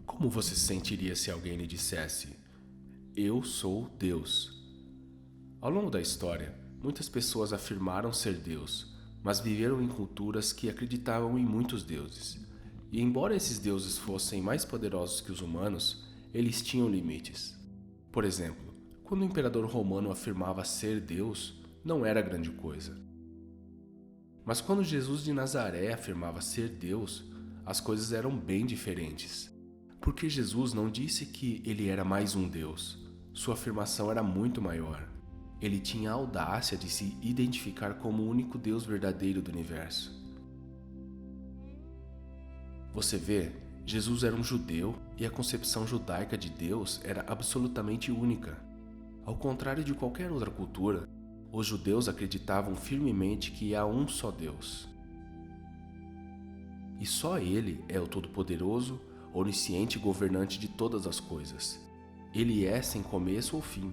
Como você se sentiria se alguém lhe dissesse: "Eu sou Deus"? Ao longo da história, muitas pessoas afirmaram ser Deus, mas viveram em culturas que acreditavam em muitos deuses. E embora esses deuses fossem mais poderosos que os humanos, eles tinham limites. Por exemplo, quando o imperador romano afirmava ser Deus, não era grande coisa. Mas quando Jesus de Nazaré afirmava ser Deus, as coisas eram bem diferentes. Porque Jesus não disse que ele era mais um Deus. Sua afirmação era muito maior. Ele tinha a audácia de se identificar como o único Deus verdadeiro do universo. Você vê, Jesus era um judeu e a concepção judaica de Deus era absolutamente única. Ao contrário de qualquer outra cultura, os judeus acreditavam firmemente que há um só Deus. E só Ele é o Todo-Poderoso, onisciente e governante de todas as coisas. Ele é sem começo ou fim.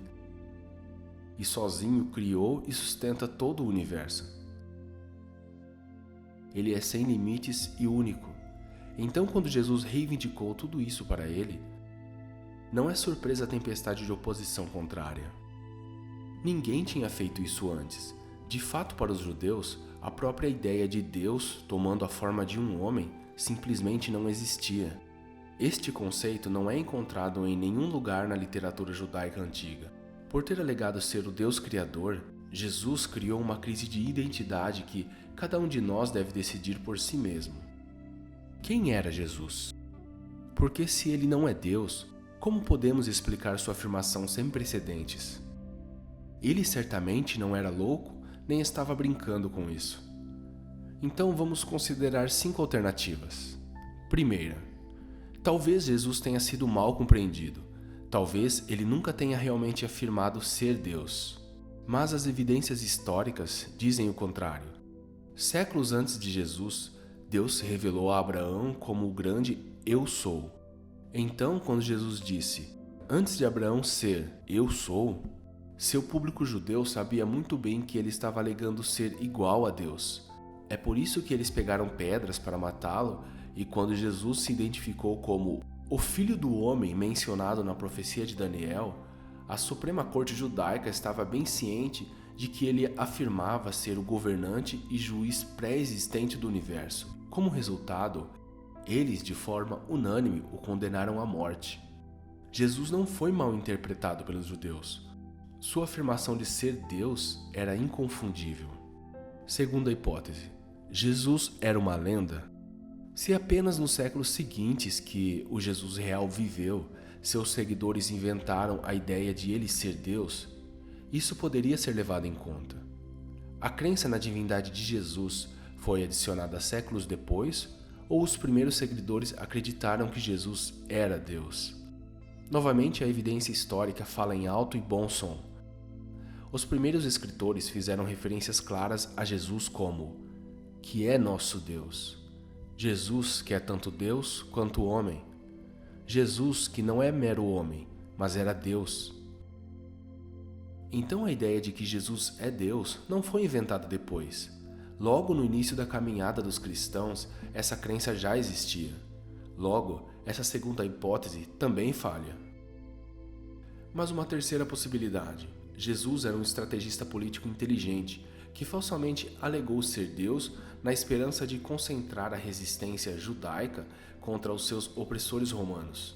E sozinho criou e sustenta todo o universo. Ele é sem limites e único. Então, quando Jesus reivindicou tudo isso para ele, não é surpresa a tempestade de oposição contrária. Ninguém tinha feito isso antes. De fato, para os judeus, a própria ideia de Deus tomando a forma de um homem simplesmente não existia. Este conceito não é encontrado em nenhum lugar na literatura judaica antiga. Por ter alegado ser o Deus Criador, Jesus criou uma crise de identidade que cada um de nós deve decidir por si mesmo. Quem era Jesus? Porque se ele não é Deus, como podemos explicar sua afirmação sem precedentes? Ele certamente não era louco, nem estava brincando com isso. Então vamos considerar 5 alternativas. Primeira, talvez Jesus tenha sido mal compreendido. Talvez ele nunca tenha realmente afirmado ser Deus. Mas as evidências históricas dizem o contrário. Séculos antes de Jesus, Deus se revelou a Abraão como o grande Eu Sou. Então, quando Jesus disse, antes de Abraão ser Eu Sou, seu público judeu sabia muito bem que ele estava alegando ser igual a Deus. É por isso que eles pegaram pedras para matá-lo, e quando Jesus se identificou como o Filho do Homem mencionado na profecia de Daniel, a Suprema Corte Judaica estava bem ciente de que ele afirmava ser o governante e juiz pré-existente do universo. Como resultado, eles, de forma unânime, o condenaram à morte. Jesus não foi mal interpretado pelos judeus. Sua afirmação de ser Deus era inconfundível. Segunda hipótese, Jesus era uma lenda? Se apenas nos séculos seguintes que o Jesus real viveu, seus seguidores inventaram a ideia de ele ser Deus, isso poderia ser levado em conta. A crença na divindade de Jesus foi adicionada séculos depois, ou os primeiros seguidores acreditaram que Jesus era Deus? Novamente, a evidência histórica fala em alto e bom som. Os primeiros escritores fizeram referências claras a Jesus como que é nosso Deus. Jesus que é tanto Deus quanto homem. Jesus que não é mero homem, mas era Deus. Então a ideia de que Jesus é Deus não foi inventada depois. Logo no início da caminhada dos cristãos, essa crença já existia. Logo, essa segunda hipótese também falha. Mas uma terceira possibilidade. Jesus era um estrategista político inteligente que falsamente alegou ser Deus na esperança de concentrar a resistência judaica contra os seus opressores romanos.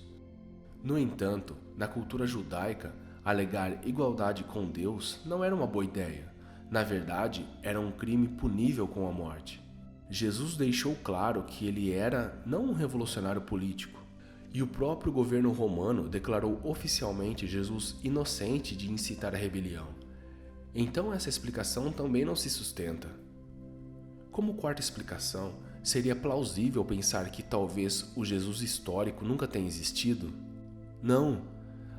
No entanto, na cultura judaica, alegar igualdade com Deus não era uma boa ideia. Na verdade, era um crime punível com a morte. Jesus deixou claro que ele era não um revolucionário político, e o próprio governo romano declarou oficialmente Jesus inocente de incitar a rebelião. Então essa explicação também não se sustenta. Como quarta explicação, seria plausível pensar que talvez o Jesus histórico nunca tenha existido? Não!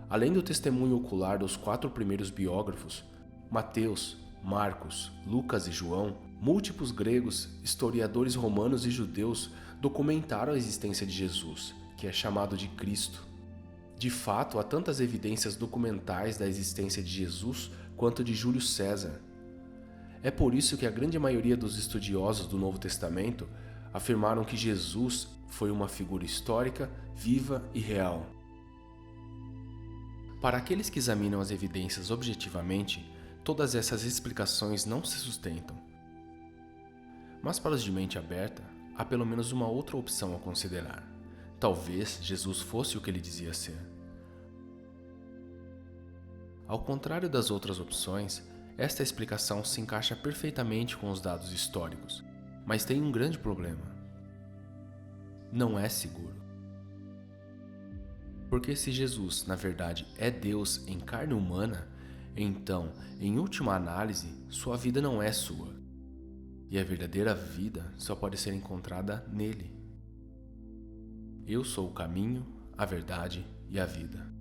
Além do testemunho ocular dos 4 primeiros biógrafos, Mateus, Marcos, Lucas e João, múltiplos gregos, historiadores romanos e judeus documentaram a existência de Jesus, que é chamado de Cristo. De fato, há tantas evidências documentais da existência de Jesus quanto de Júlio César. É por isso que a grande maioria dos estudiosos do Novo Testamento afirmaram que Jesus foi uma figura histórica, viva e real. Para aqueles que examinam as evidências objetivamente, todas essas explicações não se sustentam. Mas para os de mente aberta, há pelo menos uma outra opção a considerar. Talvez Jesus fosse o que ele dizia ser. Ao contrário das outras opções, esta explicação se encaixa perfeitamente com os dados históricos, mas tem um grande problema. Não é seguro. Porque se Jesus, na verdade, é Deus em carne humana, então, em última análise, sua vida não é sua. E a verdadeira vida só pode ser encontrada nele. Eu sou o caminho, a verdade e a vida.